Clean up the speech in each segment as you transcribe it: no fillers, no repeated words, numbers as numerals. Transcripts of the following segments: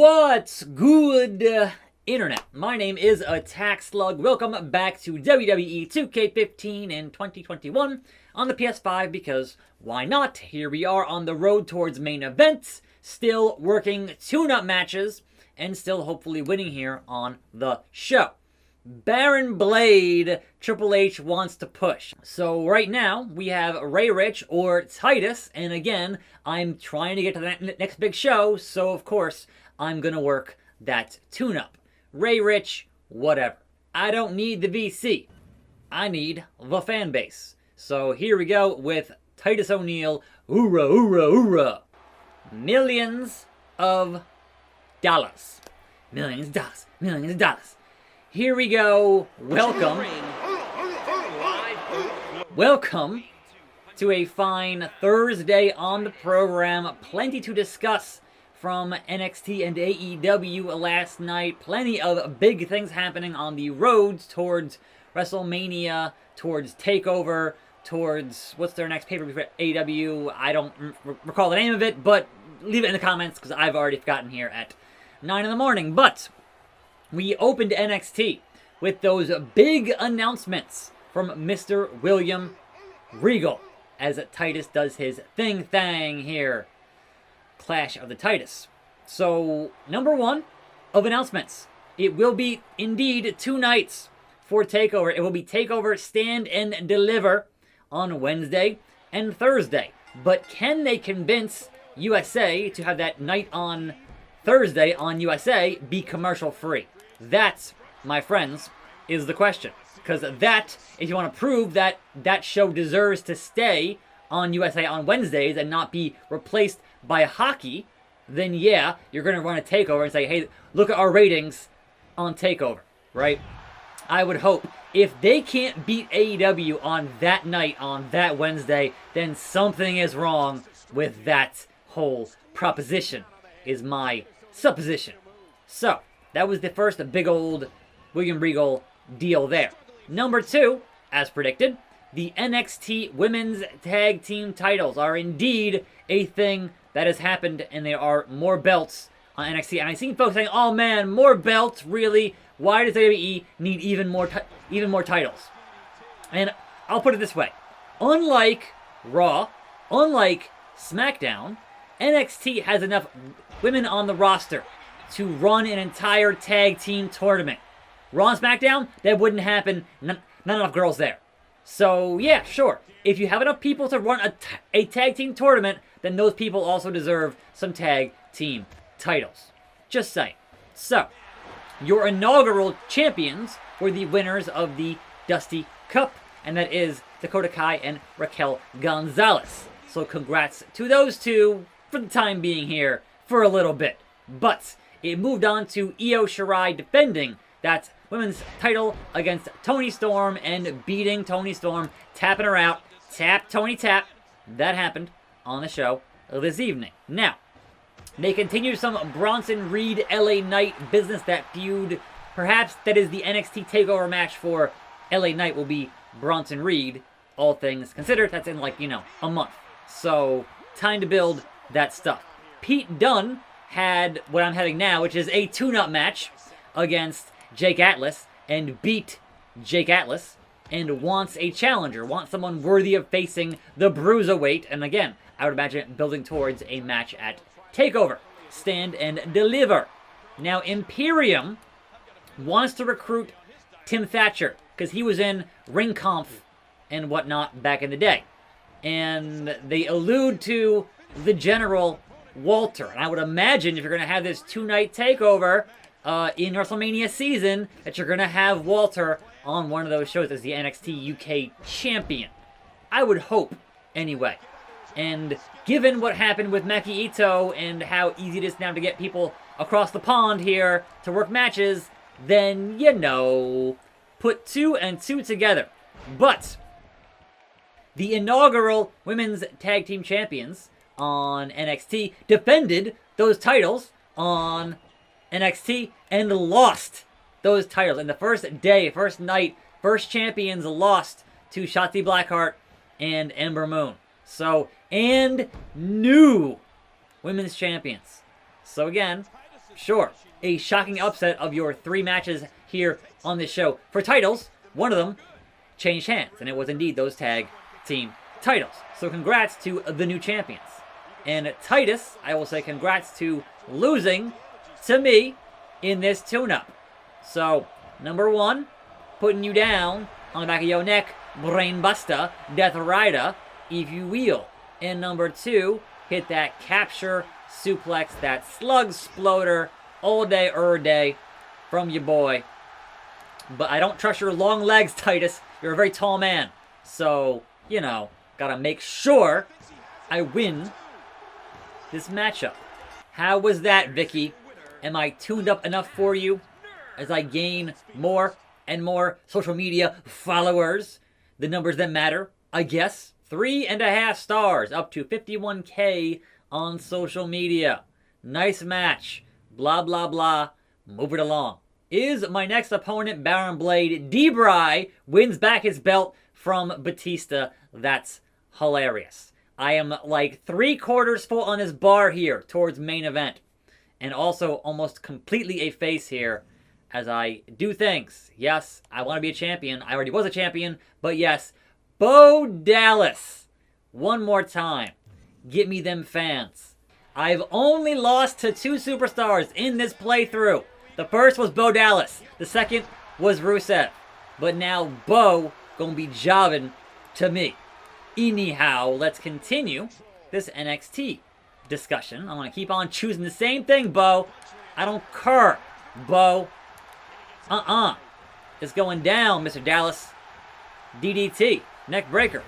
What's good, Internet? My name is attackslug. Welcome back to WWE 2K15 in 2021 on the PS5 because why not? Here we are on the road towards main events, still working tune-up matches, and still hopefully winning here on the show. Baron Blade, Triple H wants to push. So right now, we have Ray Rich or Titus, and again, I'm trying to get to the next big show, so of course, I'm gonna work that tune-up. Ray Rich, whatever. I don't need the VC. I need the fan base. So here we go with Titus O'Neil. Hoorah, hoorah, hoorah. Millions of dollars. Millions of dollars. Millions of dollars. Here we go. Welcome. Welcome to a fine Thursday on the program. Plenty to discuss from NXT and AEW last night. Plenty of big things happening on the roads towards WrestleMania, towards TakeOver, towards what's their next pay-per-view for AEW. I don't recall the name of it, but leave it in the comments because I've already forgotten here at 9 in the morning. But we opened NXT with those big announcements from Mr. William Regal as Titus does his thing here. Clash of the Titus. So, number one of announcements. It will be indeed 2 nights for TakeOver. It will be TakeOver Stand and Deliver on Wednesday and Thursday. But can they convince USA to have that night on Thursday on USA be commercial free? That, my friends, is the question. Because that, if you want to prove that that show deserves to stay on USA on Wednesdays and not be replaced by hockey, then yeah, you're going to run a TakeOver and say, hey, look at our ratings on TakeOver, right? I would hope. If they can't beat AEW on that night, on that Wednesday, then something is wrong with that whole proposition, is my supposition. So, that was the first big old William Regal deal there. Number 2, as predicted, the NXT Women's Tag Team titles are indeed a thing that has happened, and there are more belts on NXT. And I've seen folks saying, oh man, more belts, really? Why does WWE need even more titles? And I'll put it this way. Unlike Raw, unlike SmackDown, NXT has enough women on the roster to run an entire tag team tournament. Raw and SmackDown, that wouldn't happen. Not enough girls there. So, yeah, sure. If you have enough people to run a tag team tournament, then those people also deserve some tag team titles. Just saying. So, your inaugural champions were the winners of the Dusty Cup, and that is Dakota Kai and Raquel Gonzalez. So, congrats to those two for the time being here for a little bit. But it moved on to Io Shirai defending that women's title against Toni Storm and beating Toni Storm, tapping her out. Tap, Tony, tap. That happened on the show this evening. Now, they continue some Bronson Reed LA Knight business. That feud, perhaps that is the NXT TakeOver match for LA Knight will be Bronson Reed. All things considered, that's in a month. So, time to build that stuff. Pete Dunne had what I'm having now, which is a tune-up match against Jake Atlas, and beat Jake Atlas, and wants a challenger, wants someone worthy of facing the Bruiserweight, and again, I would imagine building towards a match at TakeOver. Stand and Deliver. Now, Imperium wants to recruit Tim Thatcher, because he was in Ring Conf and whatnot back in the day. And they allude to the General Walter. And I would imagine if you're going to have this 2-night TakeOver in WrestleMania season, that you're going to have Walter on one of those shows as the NXT UK champion. I would hope, anyway. And given what happened with Maki Ito and how easy it is now to get people across the pond here to work matches, then, put 2 and 2 together. But the inaugural Women's Tag Team Champions on NXT defended those titles on NXT and lost those titles. In the first day, first night, first champions lost to Shotzi Blackheart and Ember Moon. So, and new women's champions. So again, Sure, a shocking upset of your 3 matches here on this show. For titles, one of them changed hands, and it was indeed those tag team titles. So congrats to the new champions. And Titus, I will say congrats to losing to me in this tune-up. So, number 1, putting you down on the back of your neck, Brainbuster, Death Rider, if you will. And number 2, hit that capture, suplex, that slug sploder, all day, from your boy. But I don't trust your long legs, Titus. You're a very tall man. So, you know, gotta make sure I win this matchup. How was that, Vicky? Am I tuned up enough for you as I gain more and more social media followers? The numbers that matter, I guess. 3.5 stars, up to 51K on social media. Nice match. Blah, blah, blah. Move it along. Is my next opponent Baron Blade? Debray wins back his belt from Batista. That's hilarious. I am like 3/4 full on this bar here towards main event. And also almost completely a face here as I do things. Yes, I want to be a champion. I already was a champion. But yes, Bo Dallas. One more time. Get me them fans. I've only lost to 2 superstars in this playthrough. The first was Bo Dallas. The second was Rusev. But now Bo gonna be jobbing to me. Anyhow, let's continue this NXT discussion. I'm gonna keep on choosing the same thing, Bo. I don't care, Bo. It's going down, Mr. Dallas. DDT. Neck breaker.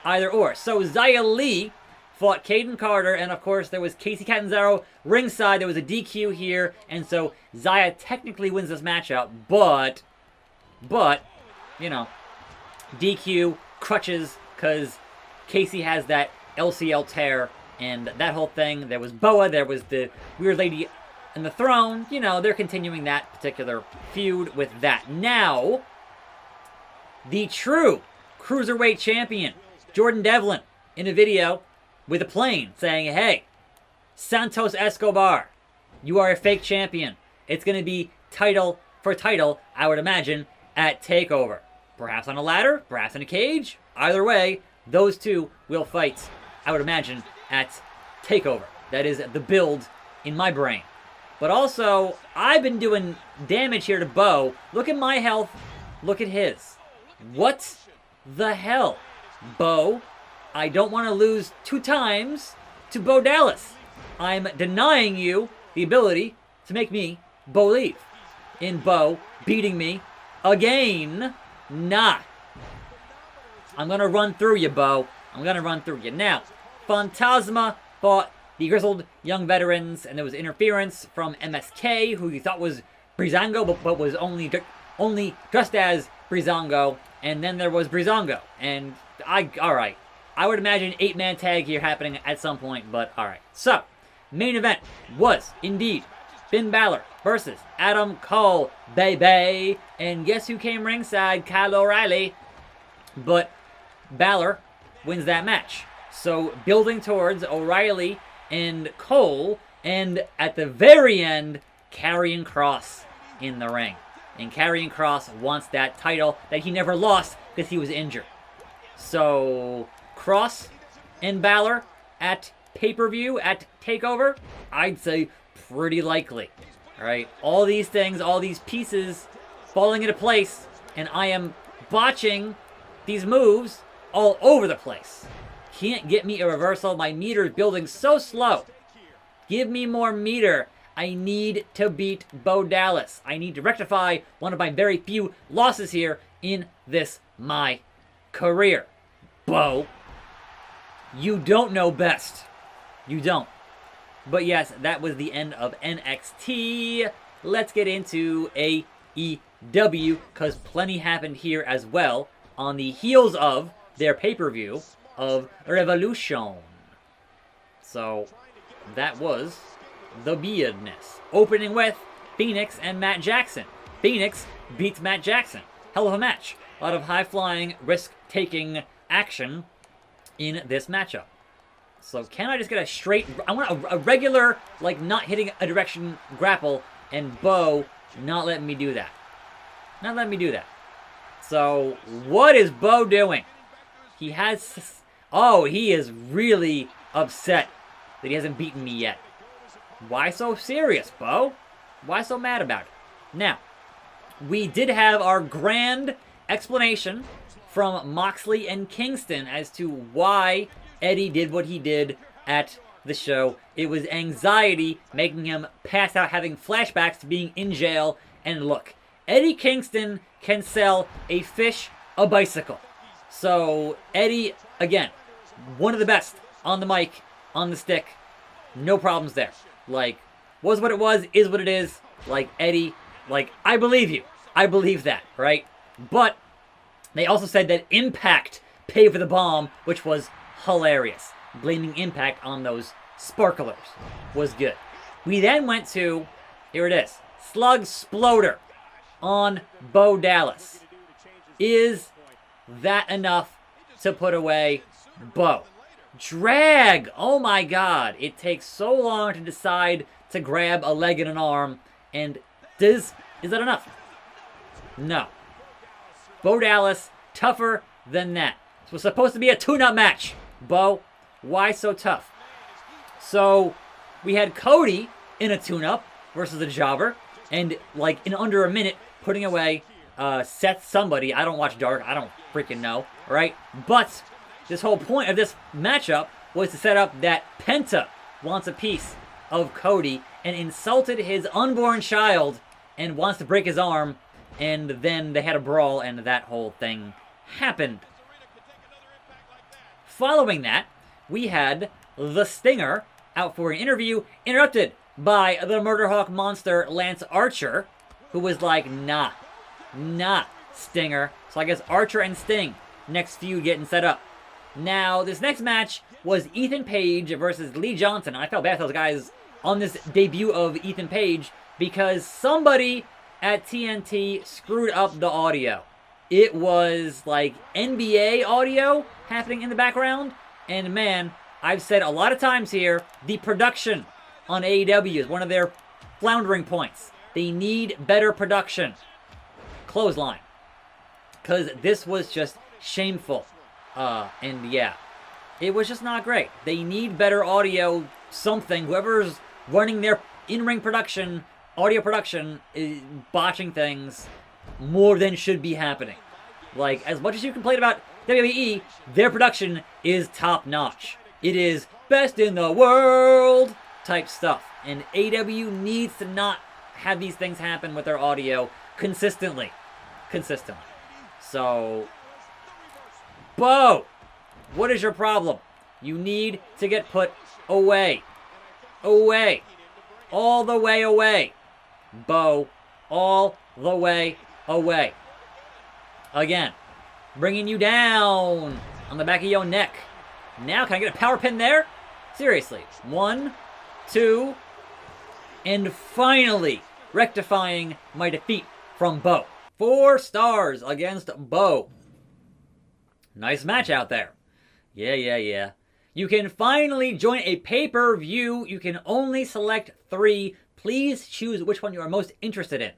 Either or. So Xia Li fought Caden Carter, and of course there was Casey Catanzaro ringside. There was a DQ here, and so Xia technically wins this matchup, but, you know, DQ, crutches, because Casey has that LCL tear, and that whole thing. There was Boa, there was the weird lady in the throne. You know, they're continuing that particular feud with that. Now, the true Cruiserweight champion, Jordan Devlin, in a video with a plane saying, hey, Santos Escobar, you are a fake champion. It's going to be title for title, I would imagine, at TakeOver. Perhaps on a ladder, perhaps in a cage. Either way, those two will fight, I would imagine, at TakeOver. That is the build in my brain. But also, I've been doing damage here to Bo. Look at my health. Look at his. What the hell? Bo, I don't want to lose 2 times to Bo Dallas. I'm denying you the ability to make me believe in Bo beating me again. Nah. I'm going to run through you, Bo. I'm going to run through you. Now, Phantasma fought the grizzled young veterans, and there was interference from MSK, who you thought was Breezango, but was only dressed as Breezango. And then there was Breezango. And alright. I would imagine 8-man tag here happening at some point, but alright. So, main event was indeed Finn Balor versus Adam Cole, baby. And guess who came ringside? Kyle O'Reilly. But Balor wins that match. So, building towards O'Reilly and Cole, and at the very end, Karrion Kross in the ring. And Karrion Kross wants that title that he never lost because he was injured. So, Kross and Balor at pay-per-view, at TakeOver, I'd say pretty likely. Alright, all these things, all these pieces falling into place, and I am botching these moves all over the place. Can't get me a reversal. My meter is building so slow. Give me more meter. I need to beat Bo Dallas. I need to rectify one of my very few losses here in this my career. Bo, you don't know best. You don't. But yes, that was the end of NXT. Let's get into AEW, because plenty happened here as well on the heels of their pay-per-view of Revolution. So, that was the weirdness. Opening with Phoenix and Matt Jackson. Phoenix beats Matt Jackson. Hell of a match. A lot of high-flying, risk-taking action in this matchup. So can I just get a straight... I want a regular, like, not hitting a direction grapple, and Bo not letting me do that. Not letting me do that. So, what is Bo doing? He has... Oh, he is really upset that he hasn't beaten me yet. Why so serious, Bo? Why so mad about it? Now, we did have our grand explanation from Moxley and Kingston as to why Eddie did what he did at the show. It was anxiety making him pass out, having flashbacks to being in jail. And look, Eddie Kingston can sell a fish a bicycle. So Eddie, again, one of the best on the mic, on the stick. No problems there. Like, was what it was, is what it is. Like, Eddie, like, I believe you. I believe that, right? But they also said that Impact paid for the bomb, which was hilarious. Blaming Impact on those sparklers was good. We then went to, here it is, Slug Sploder on Bo Dallas. Is that enough to put away Bo? Drag! Oh my god. It takes so long to decide to grab a leg and an arm. And is that enough? No. Bo Dallas, tougher than that. This was supposed to be a tune-up match. Bo, why so tough? So, we had Cody in a tune-up versus a jobber. And, like, in under a minute, putting away Seth somebody. I don't watch Dark. I don't freaking know. Right? But this whole point of this matchup was to set up that Penta wants a piece of Cody and insulted his unborn child and wants to break his arm. And then they had a brawl and that whole thing happened. Following that, we had the Stinger out for an interview, interrupted by the Murderhawk monster Lance Archer, who was like, nah, Stinger. So I guess Archer and Sting, next feud getting set up. Now, this next match was Ethan Page versus Lee Johnson. I felt bad for those guys on this debut of Ethan Page because somebody at TNT screwed up the audio. It was like NBA audio happening in the background. And man, I've said a lot of times here, the production on AEW is one of their floundering points. They need better production. Clothesline. Because this was just shameful. And yeah, it was just not great. They need better audio, something. Whoever's running their in-ring production, audio production, is botching things more than should be happening. Like, as much as you complain about WWE, their production is top-notch. It is best in the world type stuff. And AEW needs to not have these things happen with their audio consistently. So, Bo, what is your problem? You need to get put away. Away. All the way away. Bo, all the way away. Again, bringing you down on the back of your neck. Now, can I get a power pin there? Seriously. 1, 2, and finally rectifying my defeat from Bo. 4 stars against Bo. Nice match out there. Yeah. You can finally join a pay-per-view. You can only select 3. Please choose which one you are most interested in.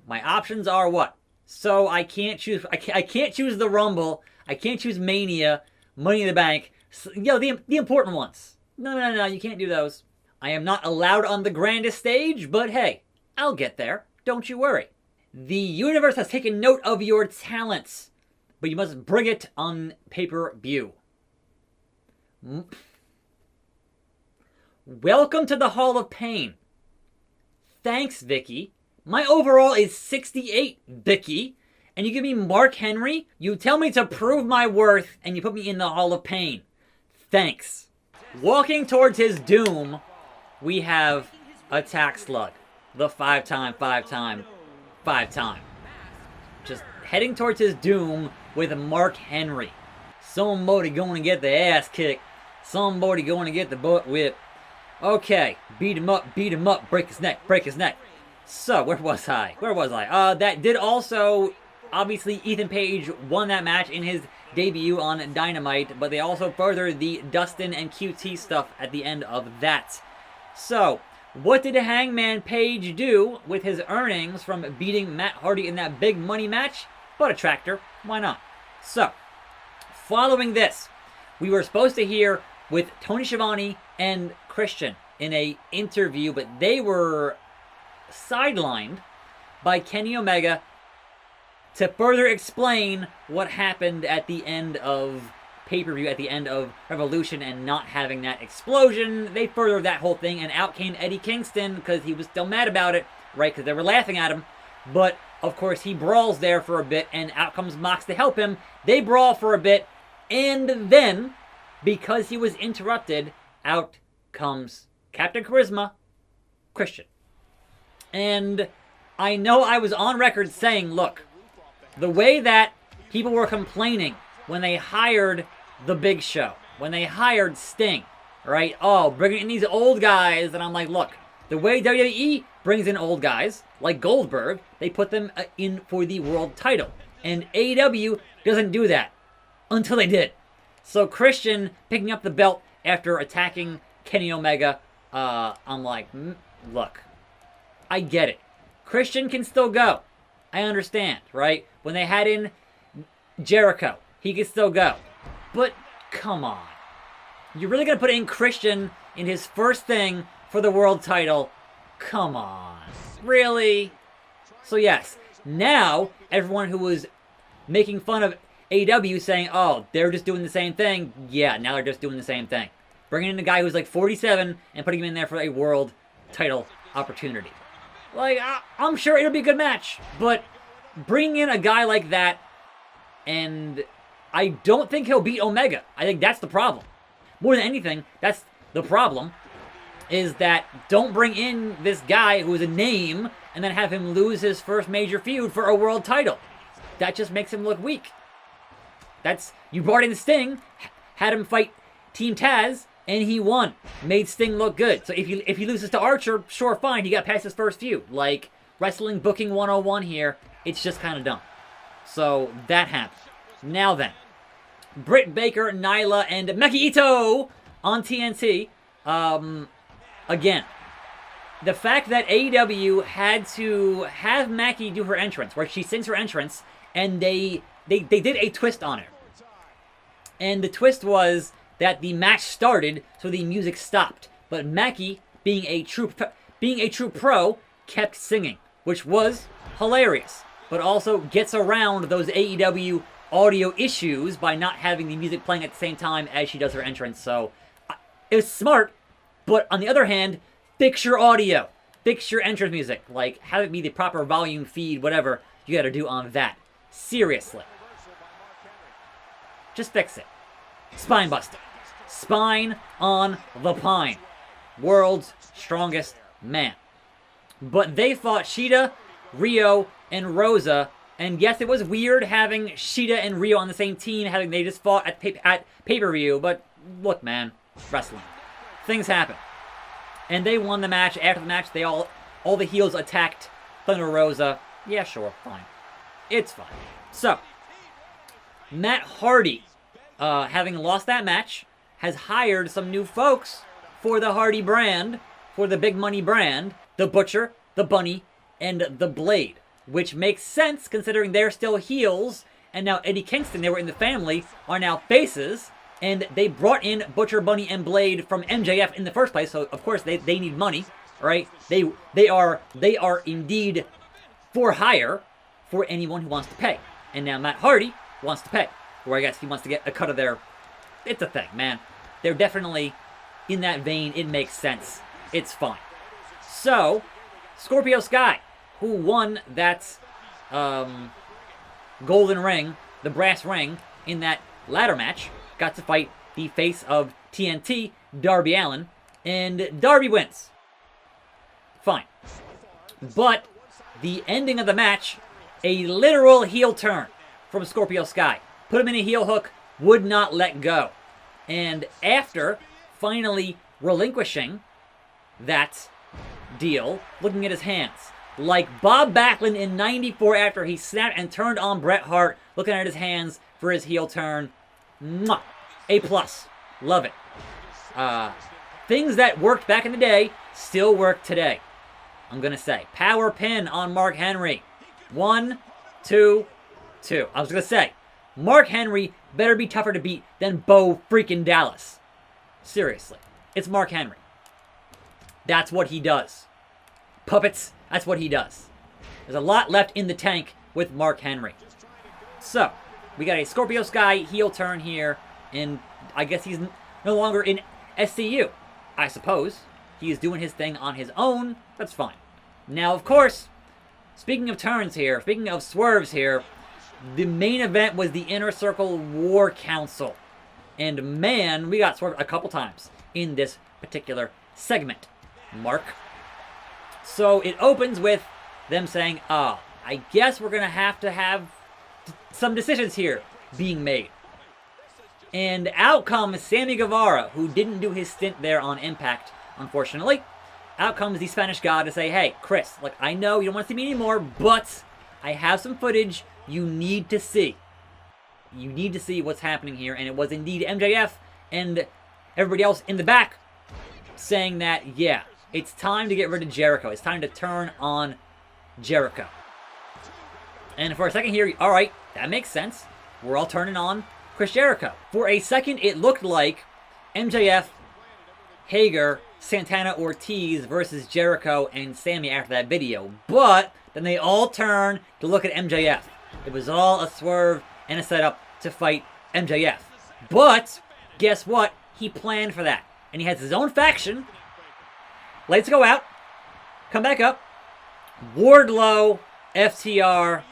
My options are what? So I can't choose. I can't choose the Rumble. I can't choose Mania, Money in the Bank. So, the important ones. No. You can't do those. I am not allowed on the grandest stage, but hey, I'll get there. Don't you worry. The universe has taken note of your talents, but you must bring it on pay-per-view. Welcome to the Hall of Pain. Thanks, Vicky. My overall is 68, Vicky. And you give me Mark Henry? You tell me to prove my worth, and you put me in the Hall of Pain. Thanks. Walking towards his doom, we have attackslug. The 5-time. Just heading towards his doom with Mark Henry. Somebody going to get the ass kicked. Somebody going to get the butt whipped. Okay, beat him up, break his neck. So, where was I? That did also, obviously, Ethan Page won that match in his debut on Dynamite, but they also furthered the Dustin and QT stuff at the end of that. So, what did Hangman Page do with his earnings from beating Matt Hardy in that big money match? But a tractor, why not? So, following this, we were supposed to hear with Tony Schiavone and Christian in a interview, but they were sidelined by Kenny Omega to further explain what happened at the end of pay-per-view, at the end of Revolution, and not having that explosion. They furthered that whole thing, and out came Eddie Kingston because he was still mad about it, right? Because they were laughing at him. But, of course, he brawls there for a bit, and out comes Mox to help him. They brawl for a bit, and then, because he was interrupted, out comes Captain Charisma, Christian. And I know I was on record saying, look, the way that people were complaining when they hired The Big Show, when they hired Sting, right? Oh, bringing in these old guys. And I'm like, look, the way WWE brings in old guys, like Goldberg, they put them in for the world title. And AEW doesn't do that until they did. So Christian picking up the belt after attacking Kenny Omega, I'm like, look, I get it. Christian can still go. I understand, right? When they had in Jericho, he could still go. But come on. You're really going to put in Christian in his first thing for the world title? Come on. Really? So yes, now everyone who was making fun of AEW saying, oh, they're just doing the same thing. Yeah, now they're just doing the same thing. Bringing in a guy who's like 47 and putting him in there for a world title opportunity. Like, I'm sure it'll be a good match, but bringing in a guy like that, and I don't think he'll beat Omega. I think that's the problem. More than anything, that's the problem, is that don't bring in this guy who's a name and then have him lose his first major feud for a world title. That just makes him look weak. You brought in Sting, had him fight Team Taz, and he won. Made Sting look good. So if he loses to Archer, sure, fine. He got past his first feud. Like, wrestling booking 101 here, it's just kind of dumb. So that happened. Now then, Britt Baker, Nyla, and Maki Ito on TNT. Again, the fact that AEW had to have Maki do her entrance, where she sings her entrance, and they did a twist on her. And the twist was that the match started, so the music stopped. But Maki, being a true pro, kept singing, which was hilarious, but also gets around those AEW audio issues by not having the music playing at the same time as she does her entrance. So it was smart, but on the other hand, fix your audio, fix your entrance music, like have it be the proper volume feed, whatever you gotta do on that. Seriously. Just fix it. Spine buster. Spine on the Pine. World's strongest man. But they fought Shida, Rio, and Rosa. And yes, it was weird having Shida and Rio on the same team, having they just fought at pay-per-view. But look, man, wrestling. Things happen. And they won the match. After the match, all the heels attacked Thunder Rosa. Yeah, sure, fine. It's fine. So, Matt Hardy, having lost that match, has hired some new folks for the Hardy brand, for the big money brand, the Butcher, the Bunny, and the Blade. Which makes sense considering they're still heels, and now Eddie Kingston, they were in the family, are now faces, and they brought in Butcher, Bunny, and Blade from MJF in the first place, so of course they need money, right? They are indeed for hire for anyone who wants to pay. And now Matt Hardy wants to pay, or I guess he wants to get a cut of their... It's a thing, man. They're definitely in that vein. It makes sense. It's fine. So, Scorpio Sky, who won that golden ring, the brass ring, in that ladder match, got to fight the face of TNT, Darby Allin, and Darby wins. Fine. But the ending of the match, a literal heel turn from Scorpio Sky. Put him in a heel hook, would not let go. And after finally relinquishing that deal, looking at his hands, like Bob Backlund in '94 after he snapped and turned on Bret Hart, looking at his hands for his heel turn. Mwah! A+. Love it. Things that worked back in the day still work today. I'm going to say. Power pin on Mark Henry. 1, 2, 2. I was going to say, Mark Henry better be tougher to beat than Bo freaking Dallas. Seriously. It's Mark Henry. That's what he does. Puppets, that's what he does. There's a lot left in the tank with Mark Henry. So, we got a Scorpio Sky heel turn here, and I guess he's no longer in SCU. I suppose. He's doing his thing on his own. That's fine. Now, of course, speaking of turns here, speaking of swerves here, the main event was the Inner Circle War Council. And man, we got swerved a couple times in this particular segment. Mark. So it opens with them saying, I guess we're going to have some decisions here being made. And out comes Sammy Guevara, who didn't do his stint there on Impact, unfortunately. Out comes the Spanish God to say, hey, Chris, look, I know you don't want to see me anymore, but I have some footage you need to see. You need to see what's happening here. And it was indeed MJF and everybody else in the back saying that, yeah, it's time to get rid of Jericho. It's time to turn on Jericho. And for a second here, all right, that makes sense. We're all turning on Chris Jericho. For a second, it looked like MJF, Hager, Santana Ortiz versus Jericho and Sammy after that video. But then they all turned to look at MJF. It was all a swerve and a setup to fight MJF. But guess what? He planned for that. And he has his own faction. Lights go out. Come back up. Wardlow, FTR,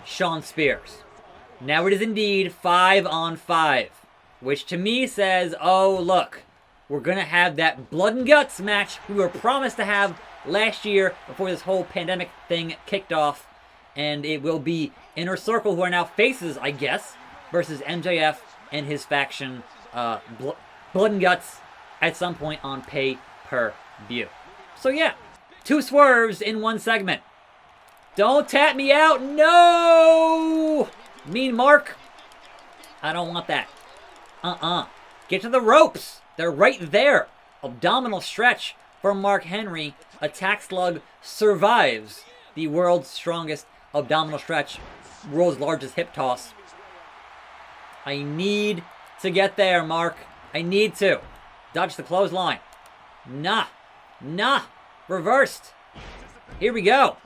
Shawn Spears. Now it is indeed 5-on-5. Which to me says, oh look, we're going to have that blood and guts match we were promised to have last year before this whole pandemic thing kicked off. And it will be Inner Circle, who are now faces, I guess, versus MJF and his faction, Blood and Guts, at some point on pay-per-view. So yeah, 2 swerves in 1 segment. Don't tap me out, no! Mean Mark, I don't want that. Get to the ropes. They're right there. Abdominal stretch for Mark Henry. Attackslug survives the world's strongest abdominal stretch, world's largest hip toss. I need to get there, Mark. I need to. Dodge the clothesline. Nah. Reversed. Here we go.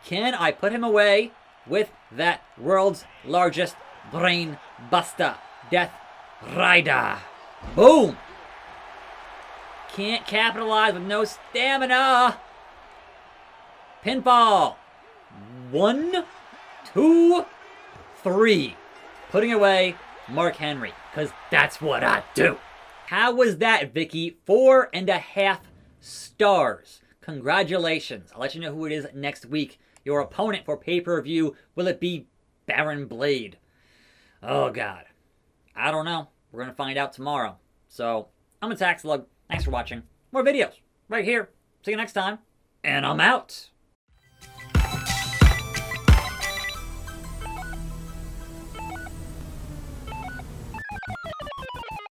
Can I put him away with that world's largest brain buster? Death Rider. Boom. Can't capitalize with no stamina. Pinfall. 1, 2, 3. Putting away Mark Henry, because that's what I do. How was that, Vicky? 4.5 stars. Congratulations. I'll let you know who it is next week. Your opponent for pay-per-view, will it be Baron Blade? Oh, God. I don't know. We're going to find out tomorrow. So, I'm attackslug. Thanks for watching. More videos right here. See you next time. And I'm out.